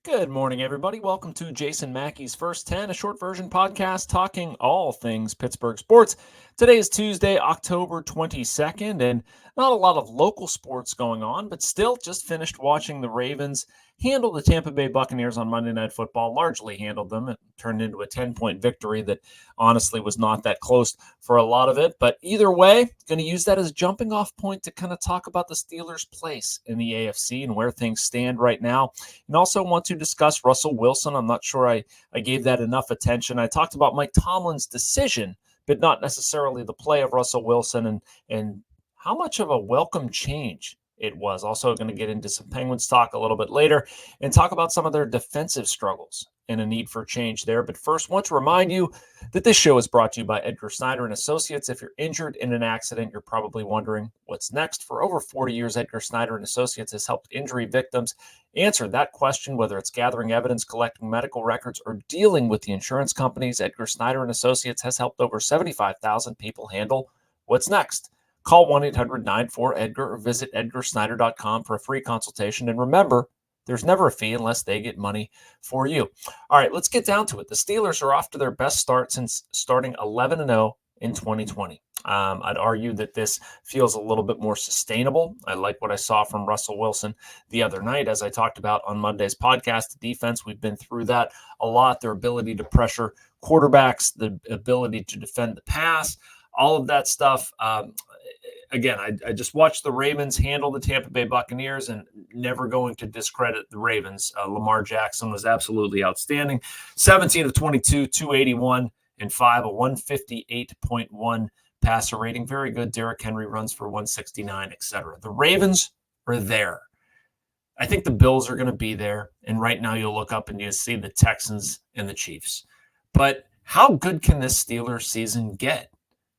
Good morning, everybody. Welcome to Jason Mackey's First 10, a short version podcast talking all things Pittsburgh sports. Today is Tuesday, October 22nd, and not a lot of local sports going on, but still just finished watching the Ravens handle the Tampa Bay Buccaneers on Monday Night Football, largely handled them. It turned into a 10-point victory that honestly was not that close for a lot of it. But either way, going to use that as a jumping off point to kind of talk about the Steelers' place in the AFC and where things stand right now. And also want to discuss Russell Wilson. I'm not sure I gave that enough attention. I talked about Mike Tomlin's decision, but not necessarily the play of Russell Wilson and how much of a welcome change it was. Also going to get into some Penguins talk a little bit later and talk about some of their defensive struggles and a need for change there. But first, want to remind you that this show is brought to you by Edgar Snyder and Associates. If you're injured in an accident, you're probably wondering what's next. For over 40 years, Edgar Snyder and Associates has helped injury victims answer that question, whether it's gathering evidence, collecting medical records, or dealing with the insurance companies. Edgar Snyder and Associates has helped over 75,000 people handle what's next. Call 1-800-94-EDGAR or visit edgarsnyder.com for a free consultation. And remember, there's never a fee unless they get money for you. All right, let's get down to it. The Steelers are off to their best start since starting 11-0 in 2020. I'd argue that this feels a little bit more sustainable. I like what I saw from Russell Wilson the other night. As I talked about on Monday's podcast, the defense, we've been through that a lot. Their ability to pressure quarterbacks, the ability to defend the pass, all of that stuff. Again, I just watched the Ravens handle the Tampa Bay Buccaneers, and never going to discredit the Ravens. Lamar Jackson was absolutely outstanding. 17 of 22, 281 and 5, a 158.1 passer rating. Very good. Derrick Henry runs for 169, etc. The Ravens are there. I think the Bills are going to be there. And right now you'll look up and you see the Texans and the Chiefs. But how good can this Steelers season get?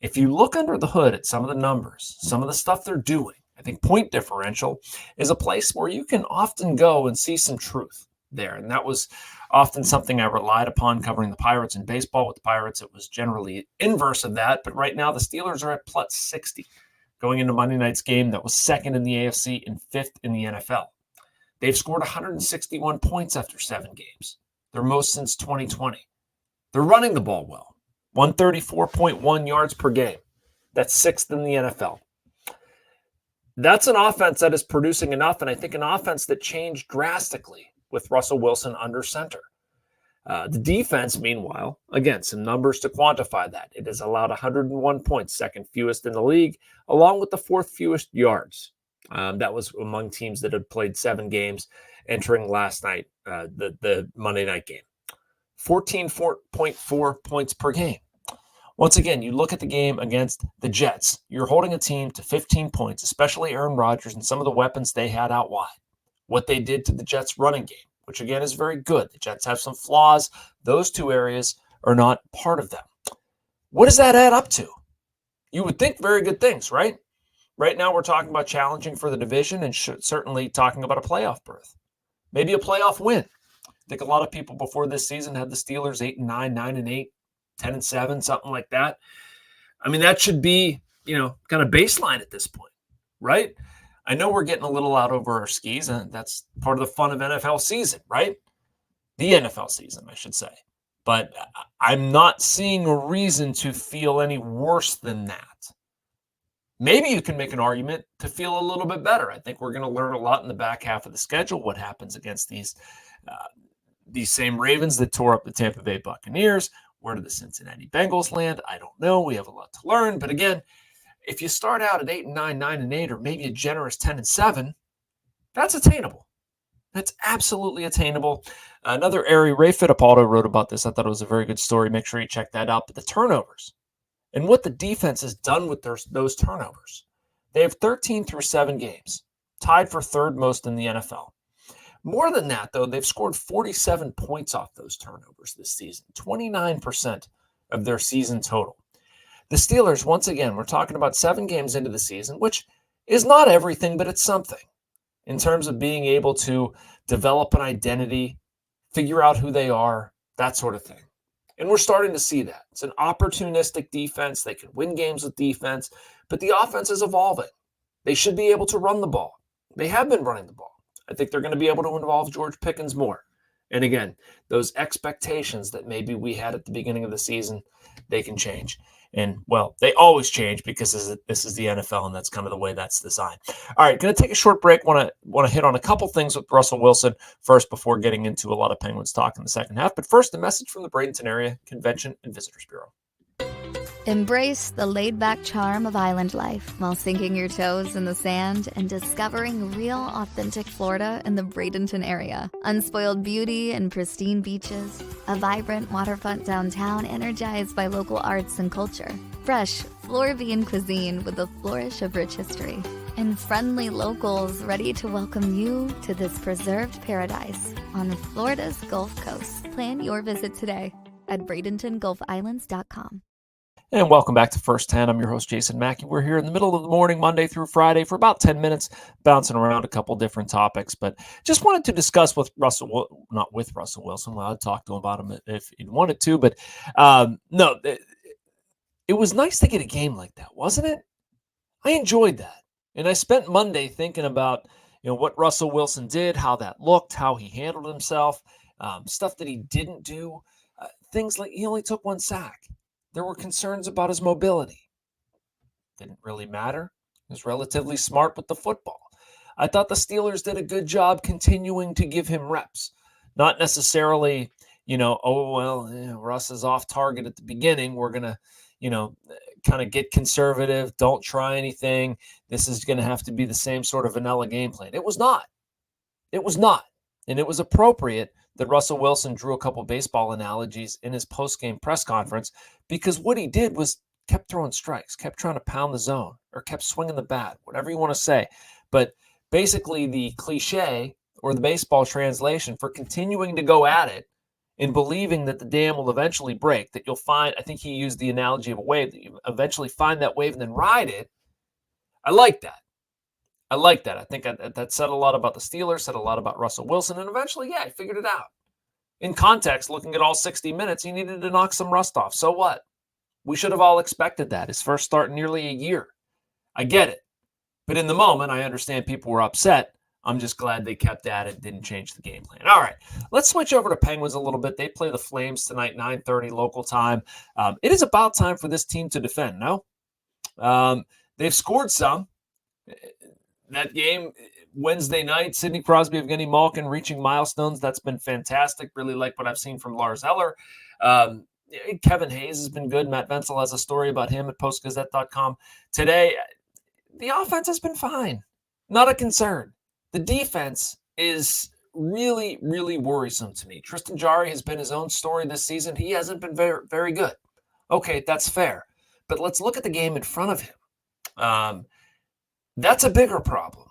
If you look under the hood at some of the numbers, some of the stuff they're doing, I think point differential is a place where you can often go and see some truth there. And that was often something I relied upon covering the Pirates in baseball. With the Pirates, it was generally inverse of that. But right now, the Steelers are at plus 60 going into Monday night's game. That was second in the AFC and fifth in the NFL. They've scored 161 points after 7 games, their most since 2020. They're running the ball well. 134.1 yards per game. That's 6th in the NFL. That's an offense that is producing enough, and I think an offense that changed drastically with Russell Wilson under center. The defense, meanwhile, again, some numbers to quantify that. It has allowed 101 points, second fewest in the league, along with the 4th fewest yards. That was among teams that had played 7 games entering last night, the Monday night game. 14.4 points per game. Once again, you look at the game against the Jets. You're holding a team to 15 points, especially Aaron Rodgers and some of the weapons they had out wide. What they did to the Jets' running game, which again is very good. The Jets have some flaws. Those 2 areas are not part of them. What does that add up to? You would think very good things, right? Right now we're talking about challenging for the division and certainly talking about a playoff berth. Maybe a playoff win. I think a lot of people before this season had the Steelers 8-9, 9-8, 10-7, something like that. I mean, that should be, kind of baseline at this point, right? I know we're getting a little out over our skis, and that's part of the fun of NFL season, right? The NFL season, I should say. But I'm not seeing a reason to feel any worse than that. Maybe you can make an argument to feel a little bit better. I think we're going to learn a lot in the back half of the schedule, what happens against these same Ravens that tore up the Tampa Bay Buccaneers. Where do the Cincinnati Bengals land? I don't know. We have a lot to learn. But again, if you start out at 8-9, 9-8, or maybe a generous 10-7, that's attainable. That's absolutely attainable. Another area, Ray Fittipaldo wrote about this. I thought it was a very good story. Make sure you check that out. But the turnovers and what the defense has done with those turnovers. They have 13 through 7 games, tied for 3rd most in the NFL. More than that, though, they've scored 47 points off those turnovers this season, 29% of their season total. The Steelers, once again, we're talking about 7 games into the season, which is not everything, but it's something in terms of being able to develop an identity, figure out who they are, that sort of thing. And we're starting to see that. It's an opportunistic defense. They can win games with defense, but the offense is evolving. They should be able to run the ball. They have been running the ball. I think they're going to be able to involve George Pickens more. And again, those expectations that maybe we had at the beginning of the season, they can change. And, well, they always change because this is the NFL, and that's kind of the way that's designed. All right, going to take a short break. Want to hit on a couple things with Russell Wilson first before getting into a lot of Penguins talk in the second half. But first, a message from the Bradenton Area Convention and Visitors Bureau. Embrace the laid-back charm of island life while sinking your toes in the sand and discovering real, authentic Florida in the Bradenton area. Unspoiled beauty and pristine beaches, a vibrant waterfront downtown energized by local arts and culture, fresh Floridian cuisine with a flourish of rich history, and friendly locals ready to welcome you to this preserved paradise on Florida's Gulf Coast. Plan your visit today at BradentonGulfIslands.com. And welcome back to First 10. I'm your host, Jason Mackey. We're here in the middle of the morning, Monday through Friday, for about 10 minutes, bouncing around a couple different topics. But just wanted to discuss with Russell, not with Russell Wilson. Well, I'd talk to him about him if he wanted to. But no, it was nice to get a game like that, wasn't it? I enjoyed that. And I spent Monday thinking about what Russell Wilson did, how that looked, how he handled himself, stuff that he didn't do, things like he only took one sack. There were concerns about his mobility. Didn't really matter. He was relatively smart with the football. I thought the Steelers did a good job continuing to give him reps. Not necessarily, Russ is off target at the beginning. We're going to, kind of get conservative. Don't try anything. This is going to have to be the same sort of vanilla game plan. It was not. It was not. And it was appropriate that Russell Wilson drew a couple baseball analogies in his post-game press conference, because what he did was kept throwing strikes, kept trying to pound the zone, or kept swinging the bat, whatever you want to say. But basically the cliche or the baseball translation for continuing to go at it and believing that the dam will eventually break, that you'll find, I think he used the analogy of a wave, that you eventually find that wave and then ride it. I like that. I think that said a lot about the Steelers, said a lot about Russell Wilson, and eventually, he figured it out. In context, looking at all 60 minutes, he needed to knock some rust off. So what? We should have all expected that. His first start in nearly a year. I get it. But in the moment, I understand people were upset. I'm just glad they kept at it, didn't change the game plan. All right, let's switch over to Penguins a little bit. They play the Flames tonight, 9:30 local time. It is about time for this team to defend, no? They've scored some. That game Wednesday night, Sidney Crosby, Evgeny Malkin reaching milestones. That's been fantastic. Really like what I've seen from Lars Eller. Kevin Hayes has been good. Matt Wenzel has a story about him at Post-Gazette.com today. The offense has been fine. Not a concern. The defense is really, really worrisome to me. Tristan Jarry has been his own story this season. He hasn't been very, very good. Okay, that's fair. But let's look at the game in front of him. That's a bigger problem.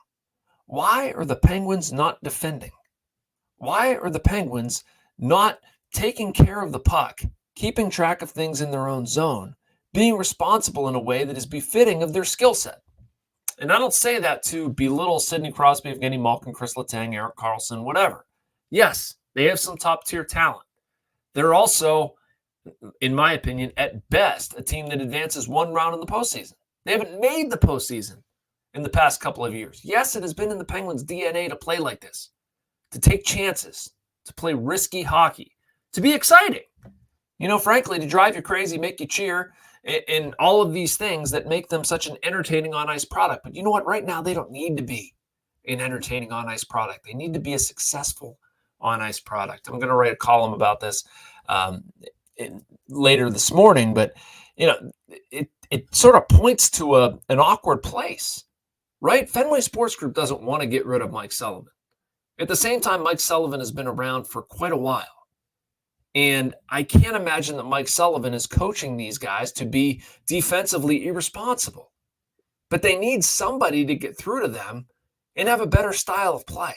Why are the Penguins not defending? Why are the Penguins not taking care of the puck, keeping track of things in their own zone, being responsible in a way that is befitting of their skill set? And I don't say that to belittle Sidney Crosby, Evgeny Malkin, Chris Letang, Erik Karlsson, whatever. Yes, they have some top-tier talent. They're also, in my opinion, at best, a team that advances one round in the postseason. They haven't made the postseason in the past couple of years. Yes, it has been in the Penguins' DNA to play like this, to take chances, to play risky hockey, to be exciting. Frankly, to drive you crazy, make you cheer, and all of these things that make them such an entertaining on-ice product. But you know what? Right now, they don't need to be an entertaining on-ice product. They need to be a successful on-ice product. I'm going to write a column about this later this morning, but it sort of points to an awkward place. Right? Fenway Sports Group doesn't want to get rid of Mike Sullivan. At the same time, Mike Sullivan has been around for quite a while. And I can't imagine that Mike Sullivan is coaching these guys to be defensively irresponsible. But they need somebody to get through to them and have a better style of play.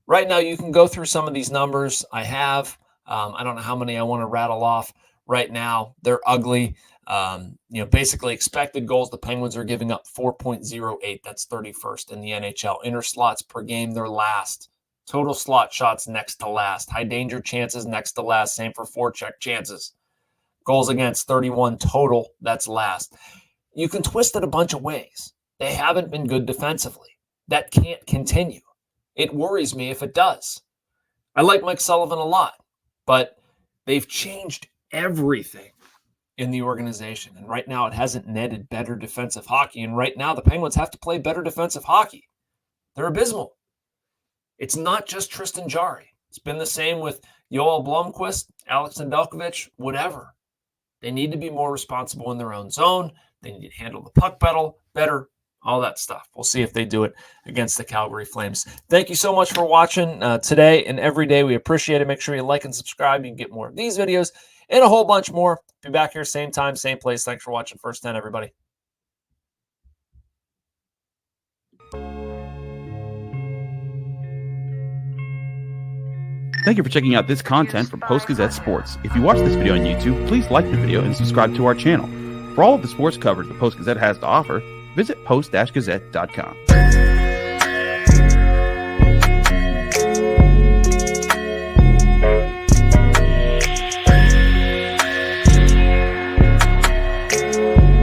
Right now, you can go through some of these numbers. I have. I don't know how many I want to rattle off right now. They're ugly. Basically expected goals, the Penguins are giving up 4.08. That's 31st in the NHL. Inner slots per game, they're last. Total slot shots next to last. High danger chances next to last. Same for forecheck chances. Goals against 31 total, that's last. You can twist it a bunch of ways. They haven't been good defensively. That can't continue. It worries me if it does. I like Mike Sullivan a lot, but they've changed everything in the organization. And right now it hasn't netted better defensive hockey. And right now the Penguins have to play better defensive hockey. They're abysmal. It's not just Tristan Jarry. It's been the same with Yoel Blomqvist, Alex Nedeljkovic, whatever. They need to be more responsible in their own zone. They need to handle the puck better, all that stuff. We'll see if they do it against the Calgary Flames. Thank you so much for watching today and every day. We appreciate it. Make sure you like and subscribe. You can get more of these videos and a whole bunch more. Be back here same time, same place. Thanks for watching First 10, everybody. Thank you for checking out this content from Post-Gazette Sports. If you watch this video on YouTube, please like the video and subscribe to our channel. For all of the sports coverage the Post-Gazette has to offer, visit post-gazette.com.